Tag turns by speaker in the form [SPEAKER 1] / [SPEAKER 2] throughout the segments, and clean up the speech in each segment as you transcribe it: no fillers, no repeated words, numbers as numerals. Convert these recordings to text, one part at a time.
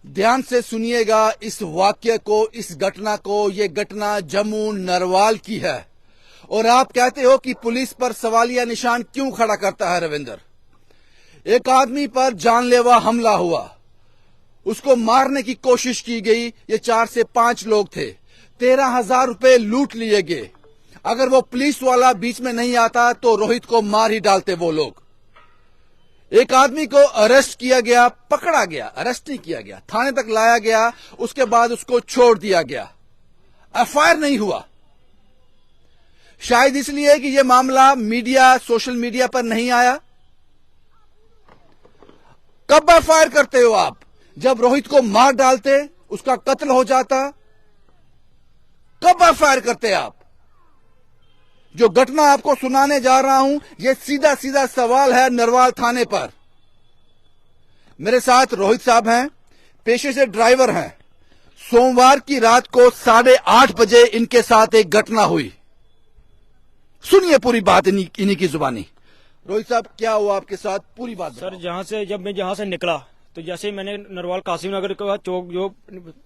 [SPEAKER 1] ध्यान से सुनिएगा इस वाक्य को, इस घटना को। ये घटना जम्मू नरवाल की है और आप कहते हो कि पुलिस पर सवालिया निशान क्यों खड़ा करता है रविंदर। एक आदमी पर जानलेवा हमला हुआ, उसको मारने की कोशिश की गई। ये 4 से 5 लोग थे, 13,000 रुपए लूट लिए गए। अगर वो पुलिस वाला बीच में नहीं आता तो रोहित को मार ही डालते वो लोग। एक आदमी को अरेस्ट किया गया, पकड़ा गया, अरेस्ट नहीं किया गया, थाने तक लाया गया, उसके बाद उसको छोड़ दिया गया। एफआईआर नहीं हुआ, शायद इसलिए कि यह मामला मीडिया, सोशल मीडिया पर नहीं आया। कब एफआईआर करते हो आप? जब रोहित को मार डालते, उसका कत्ल हो जाता, कब एफआईआर करते आप? जो घटना आपको सुनाने जा रहा हूं, यह सीधा सीधा सवाल है नरवाल थाने पर। मेरे साथ रोहित साहब हैं, पेशे से ड्राइवर हैं। सोमवार की रात को 8:30 बजे इनके साथ एक घटना हुई। सुनिए पूरी बात इन्हीं की जुबानी। रोहित साहब, क्या हुआ आपके साथ? पूरी बात
[SPEAKER 2] सर, जब मैं जहां से निकला तो जैसे ही मैंने नरवाल कासिम नगर का चौक, जो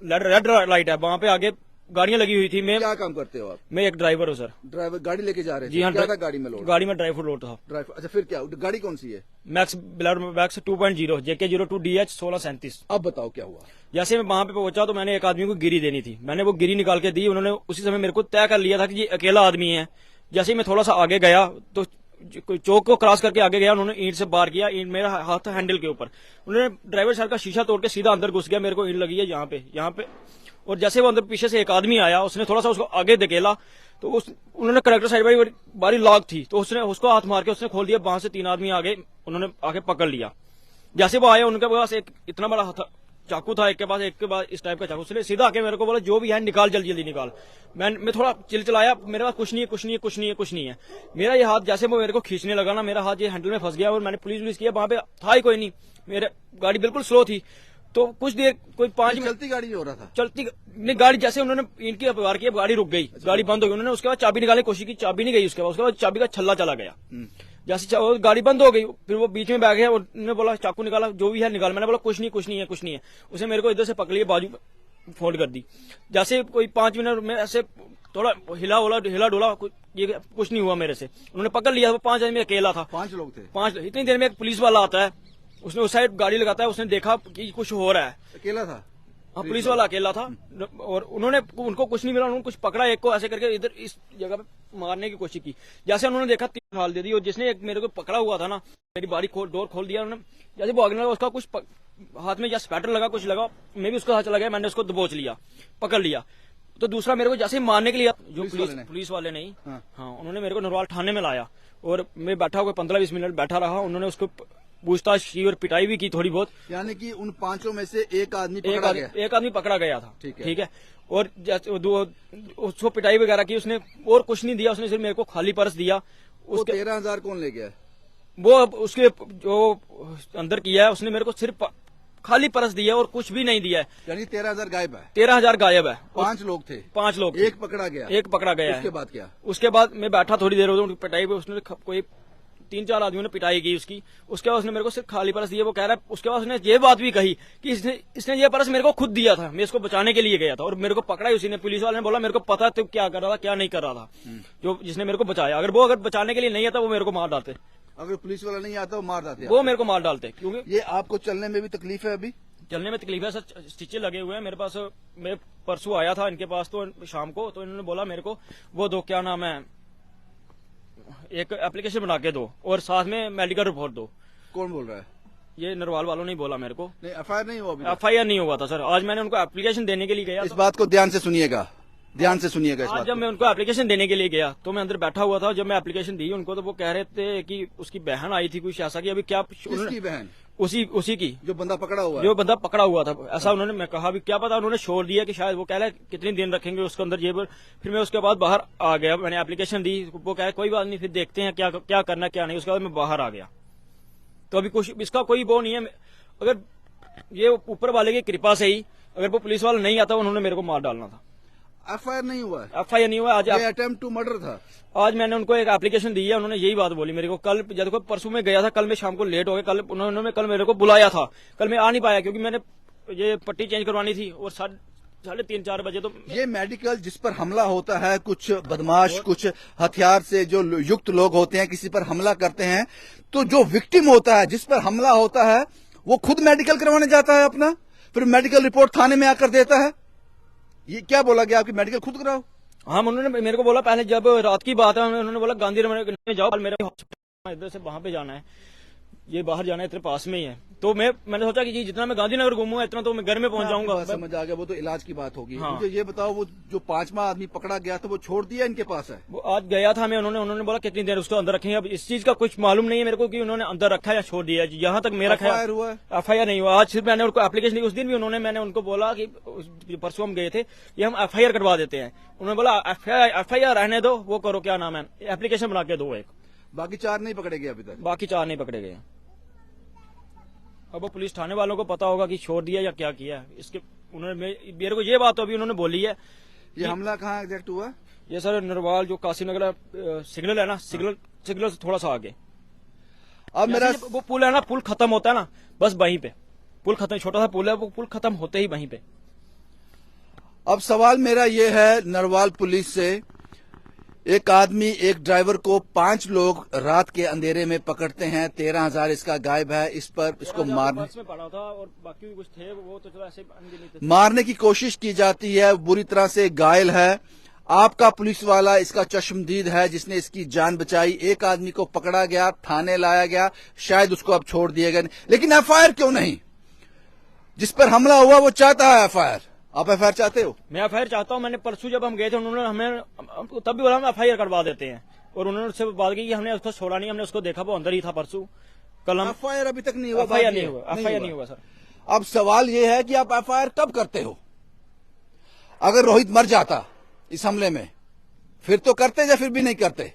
[SPEAKER 2] रेड लाइट है, वहां पे आगे गाड़ियां लगी हुई थी। मैं
[SPEAKER 1] क्या काम करते हो आप?
[SPEAKER 2] मैं एक ड्राइवर हूँ सर।
[SPEAKER 1] ड्राइवर गाड़ी लेके जा रहे थे?
[SPEAKER 2] जी हाँ।
[SPEAKER 1] क्या था गाड़ी में लोड?
[SPEAKER 2] गाड़ी में ड्राई फ्रूट लोड था।
[SPEAKER 1] ड्राइवर, अच्छा, फिर क्या? गाड़ी कौन सी है?
[SPEAKER 2] Max 2.0 JK02 DH 1637।
[SPEAKER 1] अब बताओ क्या हुआ?
[SPEAKER 2] जैसे मैं वहां पे पहुंचा तो मैंने एक आदमी को गिरी देनी थी। मैंने वो गिरी निकाल के दी। उन्होंने उसी समय मेरे को तय कर लिया था कि ये अकेला आदमी है। जैसे ही मैं थोड़ा सा आगे गया तो चौक को क्रॉस करके आगे गया, उन्होंने ईंट से बार किया। ईंट मेरा हाथ हैंडल के ऊपर। उन्होंने ड्राइवर साइड का शीशा तोड़ के सीधा अंदर घुस गया। मेरे को ईंट लगी है यहाँ पे। और जैसे वो अंदर पीछे से एक आदमी आया, उसने थोड़ा सा उसको आगे धकेला तो उन्होंने कलेक्टर साइड बारी लॉक थी तो उसने उसको हाथ मार के उसने खोल दिया। वहां से 3 आदमी आगे, उन्होंने आके पकड़ लिया। जैसे वो आए, उनके पास एक इतना बड़ा चाकू था, एक के बाद इस टाइप का चाकू। उसने सीधा आके मेरे को बोला, जो भी है निकाल, जल्दी जल्दी निकाल। मैं थोड़ा चिल्लाया, मेरे पास कुछ नहीं है। मेरा ये हाथ जैसे वो मेरे को खींचने लगा ना, मेरा हाथ ये हैंडल में फंस गया और मैंने पुलिस किया। वहां पे था ही कोई नहीं, मेरे गाड़ी बिल्कुल स्लो थी। तो कुछ देर, कोई 5 मिनट
[SPEAKER 1] चलती गाड़ी हो रहा था?
[SPEAKER 2] चलती नहीं गाड़ी। जैसे उन्होंने इनकी वार किया, गाड़ी रुक गई। गाड़ी बंद हो गई। उन्होंने उसके बाद चाबी निकालने की कोशिश की, चाबी नहीं गई। उसके बाद चाबी का छल्ला चला गया। जैसे गाड़ी बंद हो गई, फिर वो बीच में बैठ गया। उन्होंने बोला, चाकू निकाला, जो भी है निकाल। मैंने बोला कुछ नहीं है। उसने मेरे को इधर से पकड़ लिया, बाजू फोल्ड कर दी। जैसे कोई 5 मिनट में ऐसे थोड़ा हिला डोला, ये कुछ नहीं हुआ मेरे से। उन्होंने पकड़ लिया। वो 5 आदमी अकेला था।
[SPEAKER 1] 5 लोग थे?
[SPEAKER 2] 5। इतनी देर में एक पुलिस वाला आता है, उसने उस साइड गाड़ी लगाता है। उसने देखा कि कुछ हो रहा है।
[SPEAKER 1] अकेला था?
[SPEAKER 2] हाँ, पुलिस वाला अकेला था। और उनको कुछ नहीं मिला। उन्होंने कुछ पकड़ा, एक को ऐसे करके इधर इस जगह पे मारने की कोशिश की। जैसे उन्होंने देखा, 3 हाल दे दी। और जिसने एक मेरे को पकड़ा हुआ था ना, मेरी बारी डोर खोल दिया उन्होंने। जैसे वो आगे लगा, उसका कुछ हाथ में या स्पैटर लगा, कुछ लगा। मैं भी उसका हाथ चला गया, मैंने उसको दबोच लिया, पकड़ लिया। तो दूसरा मेरे को जैसे ही मारने के लिए, जो पुलिस वाले नहीं, हाँ, उन्होंने मेरे को नरवाल थाने में लाया। और मैं बैठा हुआ 15-20 मिनट बैठा रहा। उन्होंने उसको पूछताछ की और पिटाई भी की थोड़ी बहुत।
[SPEAKER 1] यानी कि उन 5 में से एक आदमी पकड़ा गया था।
[SPEAKER 2] ठीक है। और उसको पिटाई वगैरह की उसने, और कुछ नहीं दिया उसने, सिर्फ मेरे को खाली पर्स दिया।
[SPEAKER 1] उसके 13,000 कौन ले गया?
[SPEAKER 2] वो उसके जो अंदर किया है, उसने मेरे को सिर्फ खाली पर्स दिया और कुछ भी नहीं दिया है।
[SPEAKER 1] यानी 13,000 गायब है?
[SPEAKER 2] 13,000 गायब है।
[SPEAKER 1] 5 लोग थे?
[SPEAKER 2] 5 लोग।
[SPEAKER 1] एक पकड़ा गया।
[SPEAKER 2] उसके
[SPEAKER 1] बाद क्या?
[SPEAKER 2] उसके बाद मैं बैठा थोड़ी देर, पिटाई पे उसने कोई 3-4 आदमियों ने पिटाई की उसकी। उसके बाद उसने मेरे को सिर्फ खाली पर्स दिया। वो कह रहा है, उसके बाद उसने ये बात भी कही कि इसने ये पर्स मेरे को खुद दिया था, मैं इसको बचाने के लिए गया था। और मेरे को पकड़ा ही उसी ने। पुलिस वाले ने बोला, मेरे को पता है तू क्या कर रहा था, क्या नहीं कर रहा था। जो जिसने मेरे को बचाया, अगर बचाने के लिए नहीं आता, वो मेरे को मार डालते।
[SPEAKER 1] अगर पुलिस वाला नहीं आता, वो मार डालते?
[SPEAKER 2] वो मेरे को मार डालते। क्योंकि
[SPEAKER 1] ये आपको चलने में भी तकलीफ है? अभी
[SPEAKER 2] चलने में तकलीफ है सर। स्टिचें लगे हुए हैं मेरे पास। मैं परसों आया था इनके पास तो शाम को, तो इन्होंने बोला मेरे को, वो दो, क्या नाम है, एक एप्लीकेशन बना के दो और साथ में मेडिकल रिपोर्ट दो।
[SPEAKER 1] कौन बोल रहा है?
[SPEAKER 2] ये नरवाल वालों ने बोला मेरे को।
[SPEAKER 1] नहीं, एफआईआर नहीं हुआ?
[SPEAKER 2] एफआईआर नहीं हुआ था सर। आज मैंने उनको एप्लीकेशन देने के लिए गया।
[SPEAKER 1] इस बात को ध्यान से सुनिएगा।
[SPEAKER 2] आज जब मैं उनको एप्लीकेशन देने के लिए गया तो मैं अंदर बैठा हुआ था। जब मैं एप्लीकेशन दी उनको, तो वो कह रहे थे कि उसकी बहन आई थी कुछ ऐसा, कि अभी क्या।
[SPEAKER 1] किसकी बहन?
[SPEAKER 2] उसी की,
[SPEAKER 1] जो बंदा पकड़ा हुआ
[SPEAKER 2] था। ऐसा उन्होंने, मैं कहा, भी क्या पता, उन्होंने छोड़ दिया कि शायद वो कह रहे कितने दिन रखेंगे उसके अंदर जेब। फिर मैं उसके बाद बाहर आ गया। मैंने एप्लीकेशन दी, वो कह कोई बात नहीं, फिर देखते हैं क्या करना क्या नहीं। उसके बाद मैं बाहर आ गया। तो अभी कुछ इसका कोई वो नहीं है। अगर ये ऊपर वाले की कृपा से ही, अगर वो पुलिस वाला नहीं आता, उन्होंने मेरे को मार डालना था।
[SPEAKER 1] एफआईआर नहीं हुआ?
[SPEAKER 2] एफआईआर नहीं हुआ। आज
[SPEAKER 1] अटेम्प्ट टू मर्डर था।
[SPEAKER 2] आज मैंने उनको एक एप्लीकेशन दी है। उन्होंने यही बात बोली मेरे को। कल जब परसों में गया था, कल मैं शाम को लेट हो गया। कल मेरे को बुलाया था। कल मैं आ नहीं पाया क्योंकि मैंने ये पट्टी चेंज करवानी थी और 3:30-4 बजे तो
[SPEAKER 1] ये मेडिकल जिस पर हमला होता है, कुछ बदमाश कुछ हथियार से जो युक्त लोग होते हैं किसी पर हमला करते हैं, तो जो विक्टिम होता है जिस पर हमला होता है वो खुद मेडिकल करवाने जाता है अपना, फिर मेडिकल रिपोर्ट थाने में आकर देता है। ये क्या बोला गया आपकी मेडिकल खुद कराओ?
[SPEAKER 2] हाँ, उन्होंने मेरे को बोला पहले, जब रात की बात है, उन्होंने बोला गांधीनगर में जाओ, मेरे हॉस्पिटल इधर से वहां पे जाना है, ये बाहर जाना है, इतने पास में ही है। तो मैंने सोचा कि जितना मैं गांधीनगर घूमूंगा इतना तो मैं घर में पहुंच जाऊंगा।
[SPEAKER 1] समझ आ गया, वो तो इलाज की बात होगी।
[SPEAKER 2] हाँ।
[SPEAKER 1] मुझे ये बताओ, वो जो 5वां आदमी पकड़ा गया था वो छोड़ दिया इनके पास है?
[SPEAKER 2] वो आज गया था, मैं उन्होंने बोला कितनी देर उसको अंदर रखेंगे। अब इस चीज का कुछ मालूम नहीं है मेरे को कि उन्होंने अंदर रखा या छोड़ दिया। यहाँ तक मेरा ख्याल
[SPEAKER 1] हुआ है?
[SPEAKER 2] FIR नहीं हुआ। आज सिर्फ मैंने उनको एप्लीकेशन दी, उस दिन भी मैंने उनको बोला कि परसों हम गए थे कि हम FIR करवा देते हैं। उन्होंने बोला FIR रहने दो, वो करो, क्या नाम है, एप्लीकेशन बना के दो एक।
[SPEAKER 1] बाकी 4 नहीं पकड़े गए अभी तक?
[SPEAKER 2] बाकी 4 नहीं पकड़े गए। अब वो पुलिस थाने वालों को पता होगा कि छोड़ दिया या क्या किया। इसके उन्होंने मेरे को ये बात तो अभी उन्होंने बोली है।
[SPEAKER 1] ये हमला कहाँ एग्जैक्ट हुआ?
[SPEAKER 2] ये सर नरवाल जो कासिम नगर सिग्नल है ना, सिग्नल से थोड़ा सा आगे।
[SPEAKER 1] अब मेरा
[SPEAKER 2] वो पुल है ना, पुल खत्म होता है ना, बस वहीं पे पुल खत्म, छोटा सा पुल है, वो पुल खत्म होते ही वहीं पे।
[SPEAKER 1] अब सवाल मेरा ये है नरवाल पुलिस से, एक आदमी एक ड्राइवर को 5 लोग रात के अंधेरे में पकड़ते हैं, 13,000 इसका गायब है, इस पर इसको मारने
[SPEAKER 2] में पड़ा था और बाकी भी कुछ थे, वो तो चलो ऐसे
[SPEAKER 1] मारने की कोशिश की जाती है, बुरी तरह से घायल है। आपका पुलिस वाला इसका चश्मदीद है जिसने इसकी जान बचाई। एक आदमी को पकड़ा गया, थाने लाया गया, शायद उसको अब छोड़ दिया गया, लेकिन FIR क्यों नहीं? जिस पर हमला हुआ वो चाहता है FIR। आप FIR चाहते हो?
[SPEAKER 2] मैं FIR चाहता हूं। मैंने परसों जब हम गए थे, उन्होंने हमें तब भी बोला हम FIR करवा देते हैं, और उन्होंने उससे बात की कि हमने उसको छोड़ा नहीं, हमने उसको देखा वो अंदर ही था परसों। कल हम
[SPEAKER 1] FIR अभी तक नहीं हुआ?
[SPEAKER 2] FIR नहीं हुआ सर।
[SPEAKER 1] अब सवाल ये है कि आप FIR कब करते हो? अगर रोहित मर जाता इस हमले में फिर तो करते या फिर भी नहीं करते?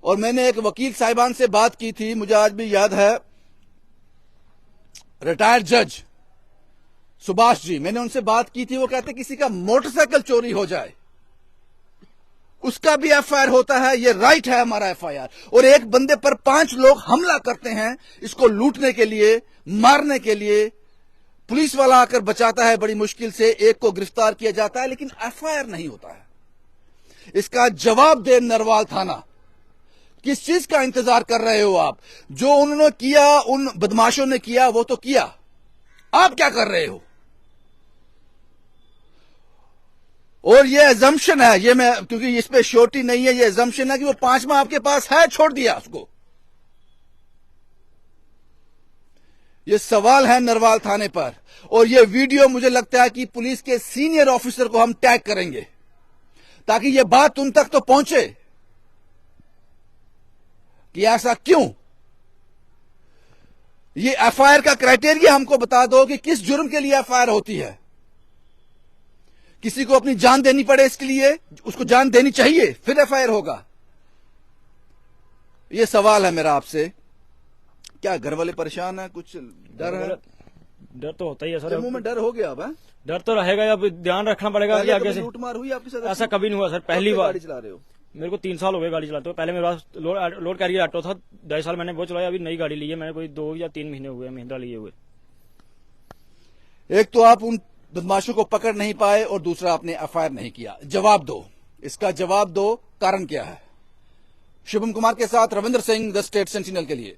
[SPEAKER 1] और मैंने एक वकील साहिबान से बात की थी, मुझे आज भी याद है, रिटायर्ड जज सुभाष जी, मैंने उनसे बात की थी। वो कहते किसी का मोटरसाइकिल चोरी हो जाए उसका भी FIR होता है, ये राइट है हमारा FIR। और एक बंदे पर 5 लोग हमला करते हैं इसको लूटने के लिए, मारने के लिए, पुलिस वाला आकर बचाता है बड़ी मुश्किल से, एक को गिरफ्तार किया जाता है, लेकिन FIR नहीं होता है। इसका जवाब दे नरवाल थाना। किस चीज का इंतजार कर रहे हो आप? जो उन्होंने किया, उन बदमाशों ने किया, वो तो किया, आप क्या कर रहे हो? और ये एजम्पशन है, ये मैं, क्योंकि इस पे श्योरिटी नहीं है, ये एजम्पशन है कि वो 5वां आपके पास है, छोड़ दिया उसको। ये सवाल है नरवाल थाने पर। और ये वीडियो मुझे लगता है कि पुलिस के सीनियर ऑफिसर को हम टैग करेंगे ताकि ये बात उन तक तो पहुंचे कि ऐसा क्यों। ये FIR का क्राइटेरिया हमको बता दो कि किस जुर्म के लिए FIR होती है। किसी को अपनी जान देनी पड़े इसके लिए, उसको जान देनी चाहिए, फिर FIR होगा। ये सवाल है मेरा आपसे। क्या घर वाले परेशान है? कुछ डर है?
[SPEAKER 2] डर तो होता ही है सर।
[SPEAKER 1] जम्मू में डर हो गया अब?
[SPEAKER 2] डर तो रहेगा, अब ध्यान रखना पड़ेगा कि आगे से
[SPEAKER 1] लूटमार हुई आपके साथ?
[SPEAKER 2] ऐसा कभी नहीं हुआ सर, पहली बार।
[SPEAKER 1] गाड़ी चला रहे हो?
[SPEAKER 2] मेरे को 3 साल हो गए गाड़ी चलाते हुए। पहले मेरे पास लोड कैरियर ऑटो था, 2.5 साल मैंने वो चलाया। अभी नई गाड़ी ली है मैंने, कोई 2 या 3 महीने हुए महिंद्रा लिए हुए।
[SPEAKER 1] एक तो आप उन बदमाशों को पकड़ नहीं पाए और दूसरा आपने FIR नहीं किया। जवाब दो, इसका जवाब दो, कारण क्या है? शुभम कुमार के साथ Ravindra Singh, the state sentinel के लिए।